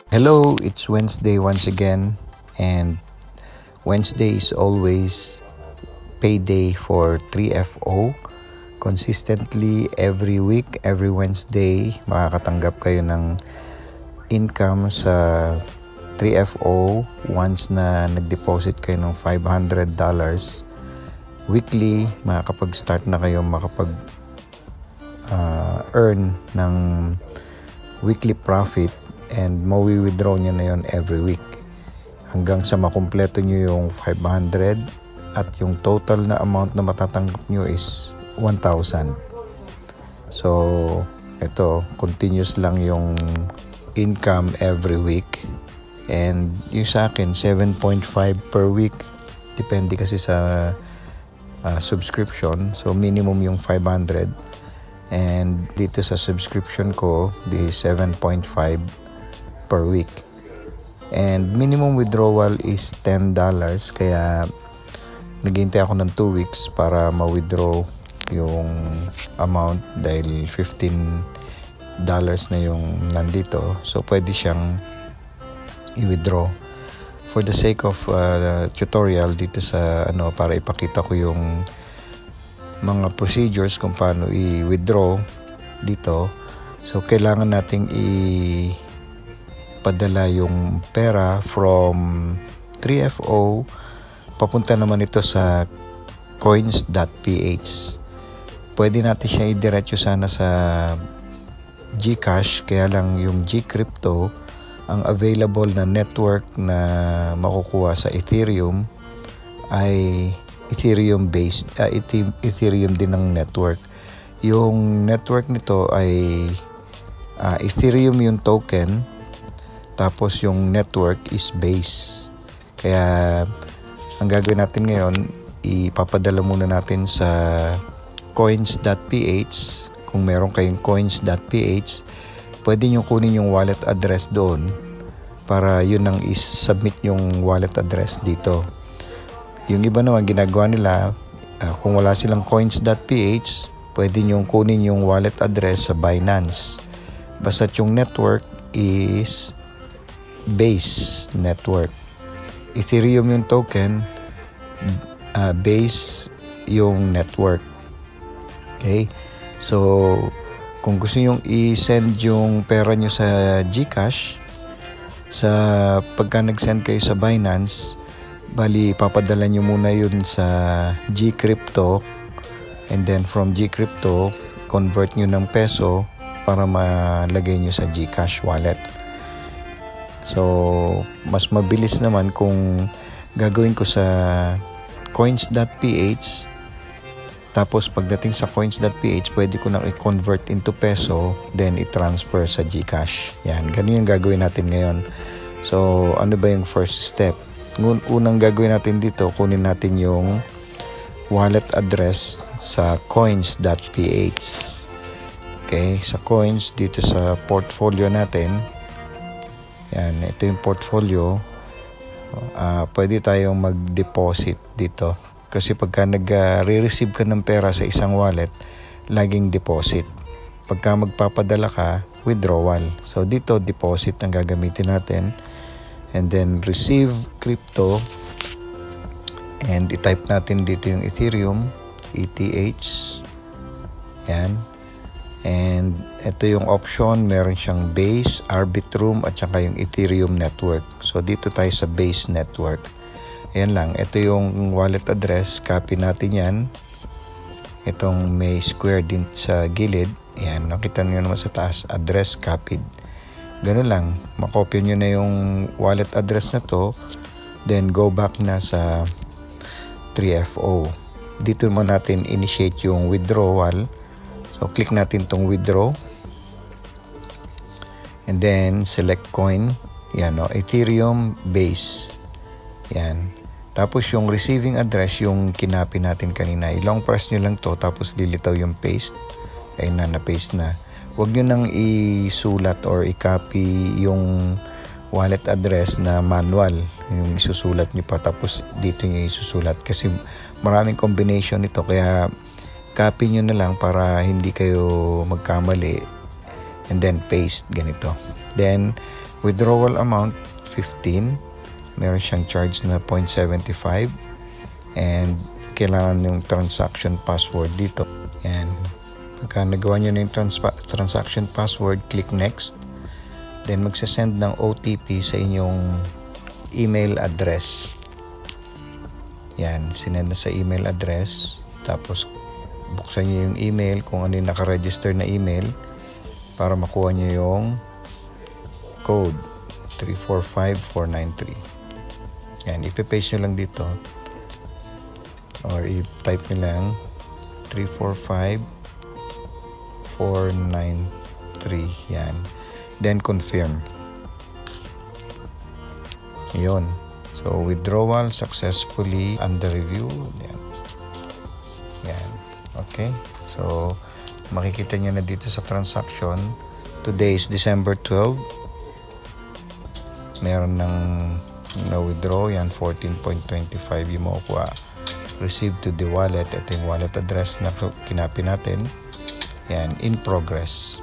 Hello, it's Wednesday once again, and Wednesday is always payday for 3FO. Consistently every week, every Wednesday, makakatanggap kayo ng income sa 3FO once na nag-deposit kayo ng $500. Weekly, makakapag-start na kayo earn ng weekly profit and mawi-withdraw nyo na yon every week hanggang sa makumpleto nyo yung 500 at yung total na amount na matatanggap nyo is 1,000. So, ito, continuous lang yung income every week. And yung sa akin, 7.5 per week. Depende kasi sa subscription. So, minimum yung 500. And dito sa subscription ko, this is 7.5 per week. And minimum withdrawal is $10. Kaya naghihintay ako ng 2 weeks para ma-withdraw yung amount dahil $15 na yung nandito. So pwede siyang i-withdraw. For the sake of tutorial dito sa para ipakita ko yung mga procedures kung paano i-withdraw dito. So kailangan nating ipadala yung pera from 3FO papunta naman ito sa coins.ph. Pwede natin siya i-diretso sana sa GCash, kaya lang yung GCrypto ang available na network na makukuha sa Ethereum ay Ethereum based, Ethereum din ang network. Yung network nito ay Ethereum yung token, tapos yung network is Base. Kaya ang gagawin natin ngayon, ipapadala muna natin sa coins.ph. Kung meron kayong coins.ph, pwede nyo kunin yung wallet address doon para yun ang is-submit yung wallet address dito. Yung iba naman ginagawa nila, kung wala silang coins.ph, pwede nyo kunin yung wallet address sa Binance. Basta't yung network is Base network. Ethereum yung token, Base yung network. Okay? So, kung gusto nyo i-send yung pera nyo sa GCash, sa pagka nag-send kayo sa Binance, bali papadala nyo muna yun sa GCrypto, and then from GCrypto convert nyo ng peso para malagay nyo sa GCash wallet. So mas mabilis naman kung gagawin ko sa coins.ph, tapos pagdating sa coins.ph pwede ko nang i-convert into peso, then i-transfer sa GCash. Yan, ganun yung gagawin natin ngayon. So ano ba yung first step? Unang gagawin natin dito, kunin natin yung wallet address sa coins.ph. Okay, sa coins, dito sa portfolio natin. Yan, ito yung portfolio. Pwede tayong mag-deposit dito. Kasi pagka nag-re-receive ka ng pera sa isang wallet, laging deposit. Pagka magpapadala ka, withdrawal. So dito, deposit ang gagamitin natin. And then receive crypto, and i-type natin dito yung Ethereum, ETH. Yan. And ito yung option, meron siyang Base, Arbitrum, at saka yung Ethereum network. So dito tayo sa Base network. Ayan lang, ito yung wallet address, copy natin yan. Itong may square din sa gilid. Ayan, nakita nyo naman sa taas, address copied. Ganun lang, makopya nyo na yung wallet address na to, then go back na sa 3FO. Dito naman natin initiate yung withdrawal. So click natin tong withdraw, and then select coin. Yan, Ethereum Base. Yan. Tapos yung receiving address, yung kinapi natin kanina, i-long press nyo lang to, tapos lilitaw yung paste. Ayun na, na-paste na. Huwag nyo nang isulat or i-copy yung wallet address na manual. Yung isusulat nyo pa, tapos dito nyo isusulat. Kasi maraming combination nito, kaya copy nyo na lang para hindi kayo magkamali, and then paste ganito. Then withdrawal amount 15, meron siyang charge na 0.75, and kailangan yung transaction password dito. Yan, pagka nagawa nyo na yung transaction password, click next, then magsasend ng OTP sa inyong email address. Yan, sinend na sa email address, tapos buksan nyo yung email kung ano yung nakaregister na email para makuha nyo yung code 345493. Yan, ipipaste nyo lang dito or i-type nyo lang 345493. Yan, then confirm. Yun. So, withdrawal successfully under review. Yan. Yan. Okay. So, makikita nyo na dito sa transaction. Today is December 12. Meron ng na-withdraw. Yan, 14.25 yung makukuha. Received to the wallet. Ito yung wallet address na kinapi natin. Yan, in progress.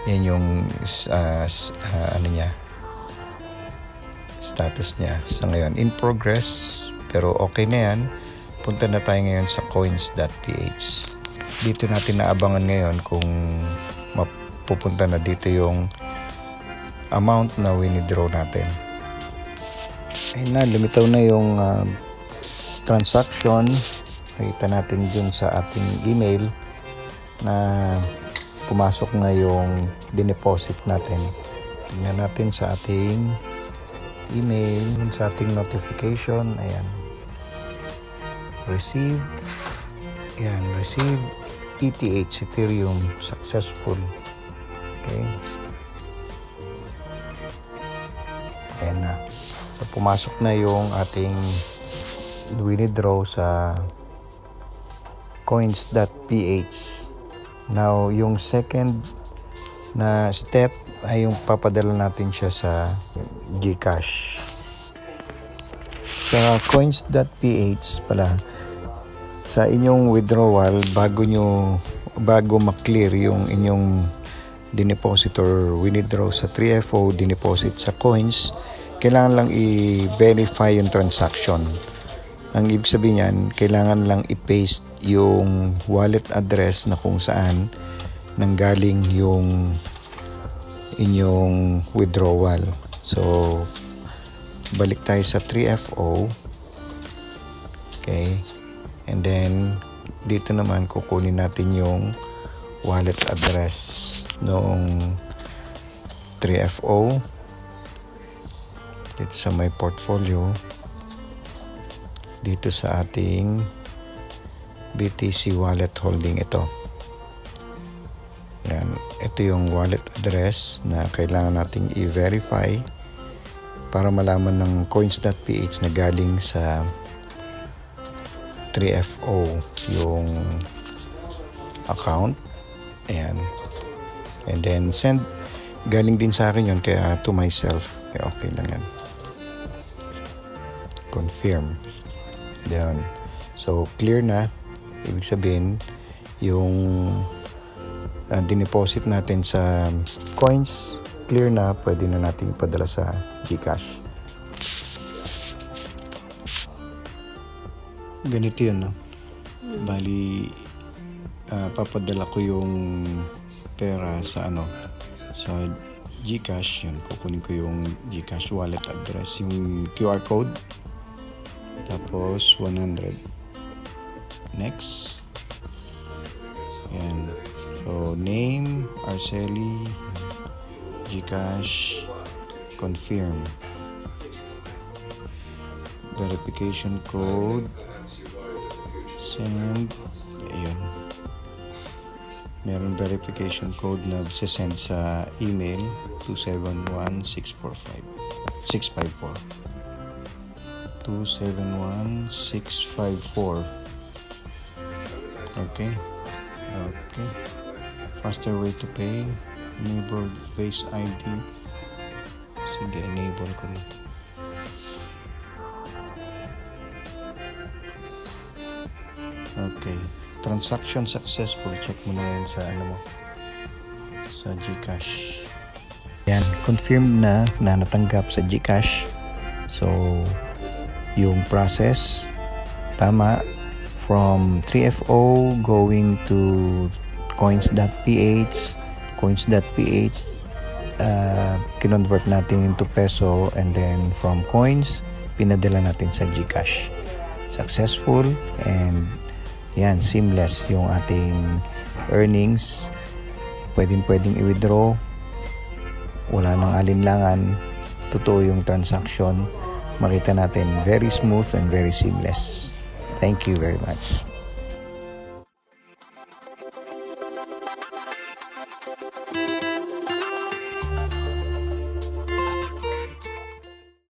Yan yung ano niya, status niya sa ngayon, in progress, pero okay na yan. Punta na tayo ngayon sa coins.ph. Dito natin naabangan ngayon kung mapupunta na dito yung amount na winidraw natin. Ayun na, lumitaw na yung transaction. Makita natin dun sa ating email na pumasok na yung dineposit natin. Tingnan natin sa ating email, sa ating notification. Ayan, received. Ayan, received ETH, Ethereum, successful. Okay, ayan na. So, pumasok na yung ating withdraw sa coins.ph. Now, yung second na step ay yung papadala natin siya sa GCash. Sa coins.ph pala, sa inyong withdrawal, bago ma-clear yung inyong dineposit or withdraw sa 3FO, dineposit sa coins, kailangan lang i-verify yung transaction. Ang ibig sabihin niyan, kailangan lang i-paste yung wallet address na kung saan nanggaling yung inyong withdrawal. So, balik tayo sa 3FO. Okay. And then, dito naman kukunin natin yung wallet address noong 3FO. Dito sa my portfolio. Dito sa ating BTC wallet holding ito. Yan. Ito yung wallet address na kailangan nating i-verify para malaman ng coins.ph na galing sa 3FO yung account. Ayan. And then send. Galing din sa akin yun, kaya to myself. Kaya okay lang yan. Confirm. Then, so clear na. Ibig sabihin, yung dineposit natin sa coins, clear na, pwede na natin ipadala sa GCash. Ganito yun, no? Bali, papadala ko yung pera sa sa GCash. Yun, kukunin ko yung GCash wallet address, yung QR code, tapos 100. Next. Yan. So, name, Arceli, GCash, confirm. Verification code, send. Ayan. Meron verification code na send sa email 271-654. 271-654. Okay. Okay. Faster way to pay. Enable Face ID. Sige, enable ko na. Okay. Transaction successful. Check mo na yan sa ano mo. Sa GCash. Yan. Confirmed na natanggap sa GCash. So, yung process tama from 3FO going to coins.ph. Coins.ph kinonvert natin into peso, and then from coins pinadala natin sa GCash. Successful, and yan, seamless yung ating earnings. Pwedeng i-withdraw, wala nang alinlangan, totoo yung transaction. Makita natin, very smooth and very seamless. Thank you very much.